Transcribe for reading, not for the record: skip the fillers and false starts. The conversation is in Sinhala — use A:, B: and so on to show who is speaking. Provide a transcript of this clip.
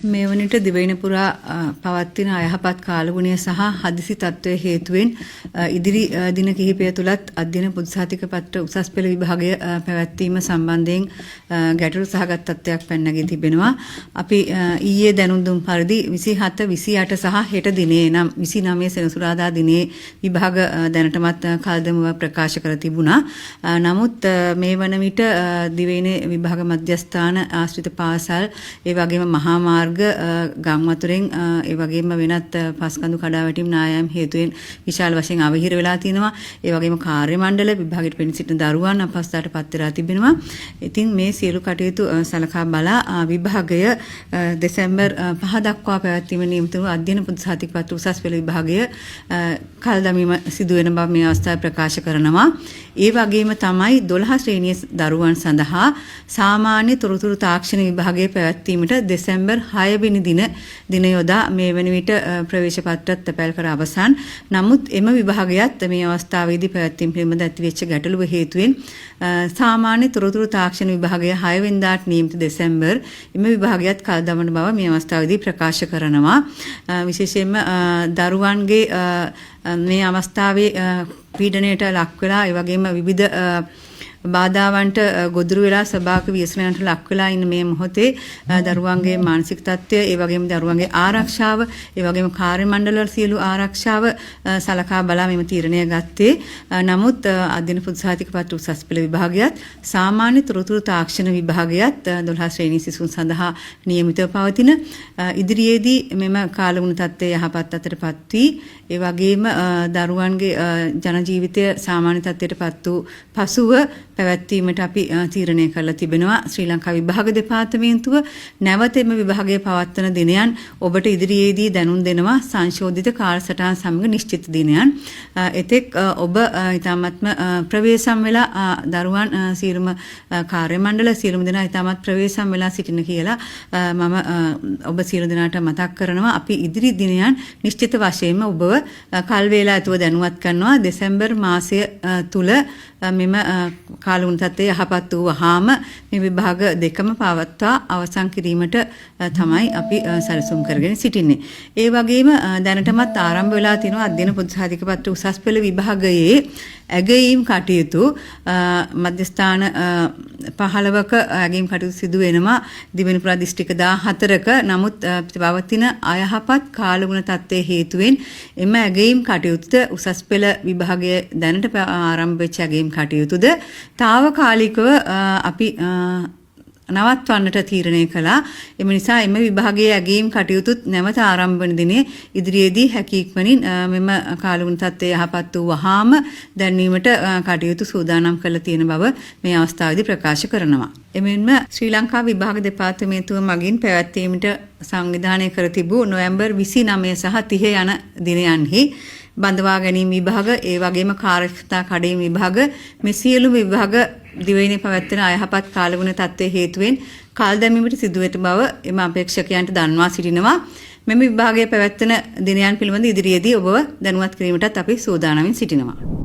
A: මේ වනිට දිවයින පුරා පවත්වන අයහපත් කාලගුණය සහ හදිසි තත්ත්වයේ හේතුවෙන් ඉදිරි දින කිහිපය තුලත් අධ්‍යයන පොදු සහතික පත්‍ර උසස් පෙළ විභාගය පැවැත්වීම සම්බන්ධයෙන් ගැටළු සහගත තත්ත්වයක් පැනනගී තිබෙනවා. අපි ඊයේ දැනුම් දුන් පරිදි 27 28 සහ හෙට දිනේ නම් 29 සෙනසුරාදා දිනේ විභාග දැනටමත් කල්දමව ප්‍රකාශ කර තිබුණා. නමුත් මේ වන විට දිවයින විභාග මධ්‍යස්ථාන ආශ්‍රිත පාසල් ඒ වගේම මහා මාර්ග ගම් වතුරෙන් ඒ වගේම වෙනත් පස්කඳු කඩාවැටීම් නායම් හේතුවෙන් විශාල වශයෙන් අවහිර වෙලා තිනවා. ඒ වගේම කාර්ය මණ්ඩල විභාගයට පෙනී සිටින දරුවන් අපහසුතාවට පත් වෙලා තිබෙනවා. ඉතින් මේ සියලු කටයුතු සලකා බලා විභාගය දෙසැම්බර් 5 දක්වා පැවැත්වීම නියමිත වූ අධ්‍යයන පොදු සහතික පත්‍ර උසස් පෙළ විභාගය කල් දමීම සිදු වෙන බව මේ අවස්ථාවේ ප්‍රකාශ කරනවා. ඒ වගේම තමයි 12 ශ්‍රේණියේ දරුවන් සඳහා සාමාන්‍ය තොරතුරු තාක්ෂණ විභාගයේ පැවැත්වීමට දෙසැම්බර් 6 වෙනි දින යොදා මේ වන විට ප්‍රවේශ පත්‍රත් තැපැල් කර අවසන්. නමුත් එම විභාගයත් මේ අවස්ථාවේදී පැවැත්වීම පිළිබඳ ඇතිවෙච්ච ගැටලුව හේතුවෙන් සාමාන්‍ය තොරතුරු තාක්ෂණ විභාගය 6 වෙනිදාට නියමිත දෙසැම්බර් එම විභාගයත් කල් දමන බව මේ අවස්ථාවේදී ප්‍රකාශ කරනවා. විශේෂයෙන්ම දරුවන්ගේ මේ අවස්ථාවේ පීඩනයට ලක් වෙලා ඒ වගේම විවිධ බාධාවන්ට ගොදුරු වෙලා ස්වභාවික ව්‍යසනයන්ට ලක් වෙලා ඉන්න මේ මොහොතේ දරුවන්ගේ මානසික තත්ත්වය ඒ වගේම දරුවන්ගේ ආරක්ෂාව ඒ වගේම කාර්ය මණ්ඩලවල සියලු ආරක්ෂාව සලකා බලා මෙම තීරණය ගත්තේ. නමුත් අධ්‍යයන පොදු සහතික පත්‍ර උසස් පෙළ විභාගයත් සාමාන්‍ය තොරතුරු තාක්ෂණ විභාගයත් 12 ශ්‍රේණී සිසුන් සඳහා නියමිතව පවතින. ඉදිරියේදී මෙම කාලගුණ තත්ත්වය යහපත් අතරපත් වී ඒ වගේම දරුවන්ගේ ජන ජීවිතය සාමාන්‍ය තත්ත්වයටපත් වූ පසුව පැවැත්වීමට අපි තීරණය කරලා තිබෙනවා. ශ්‍රී ලංකා විභාග දෙපාර්තමේන්තුව නැවත එම විභාගය පවත්වන දිනයන් ඔබට ඉදිරියේදී දැනුම් දෙනවා සංශෝධිත කාලසටහන් සමග නිශ්චිත දිනයන්. එතෙක් ඔබ ඊටමත්ම ප්‍රවේශම් වෙලා දරුවන් සියලුම කාර්ය මණ්ඩල සියලුම දෙනා ඊටමත් ප්‍රවේශම් වෙලා සිටින කියලා මම ඔබ සියලු දෙනාට මතක් කරනවා. අපි ඉදිරි දිනයන් නිශ්චිත වශයෙන්ම ඔබව කල් වේලා ඇතුව දැනුවත් කරනවා. දෙසැම්බර් මාසය තුල මෙම කාලගුණ තත්ත්වය යහපත් වූවාම මේ විභාග දෙකම පවත්වා අවසන් කිරීමට තමයි අපි සැලසුම් කරගෙන සිටින්නේ. ඒ වගේම දැනටමත් ආරම්භ වෙලා තියෙනවා අධ්‍යයන පොදු සහතික පත්‍ර උසස් පෙළ විභාගයේ ඇගයීම් කටයුතු මධ්‍යස්ථාන 15ක ඇගයීම් කටයුතු සිදු වෙනවා දිවයින පුරා දිස්ත්‍රික්ක 14ක. නමුත් පවතින අයහපත් කාලගුණ තත්ත්වයේ හේතුවෙන් එම ඇගයීම් කටයුතු උසස් පෙළ විභාගයේ දැනට ආරම්භ වෙච්ච ඇගයීම් කටයුතුද තාවකාලිකව අපි නවත්වන්නට තීරණය කළා. එම නිසා එම විභාගයේ ඇගයීම් කටයුතුත් නැවත ආරම්භ වන දිනේ ඉදිරියේදී හැකියක්මනින් මෙම කාලගුණ තත්ත්වය යහපත් වූවාම දැන්වීමට කටයුතු සූදානම් කරලා තියෙන බව මේ අවස්ථාවේදී ප්‍රකාශ කරනවා. එමෙන්ම ශ්‍රී ලංකා විභාග දෙපාර්තමේන්තුව මගින් පැවැත්වීමට සංවිධානය කර තිබූ නොවැම්බර් 29 සහ 30 යන දිනයන්හි බඳවා ගැනීම විභාග ඒ වගේම කාර්යක්ෂමතා කඩයිම් විභාග මේ සියලු විභාග දිවයිනේ පැවැත්වෙන අයහපත් කාලගුණ තත්ත්වයේ හේතුවෙන් කාල් දැමීමට සිදු වෙත බව එම අපේක්ෂකයන්ට දන්වා සිටිනවා. මෙම විභාගයේ පැවැත්වෙන දිනයන් පිළිබඳ ඉදිරියේදී ඔබව දැනුවත් කිරීමටත් අපි සූදානම්ව සිටිනවා.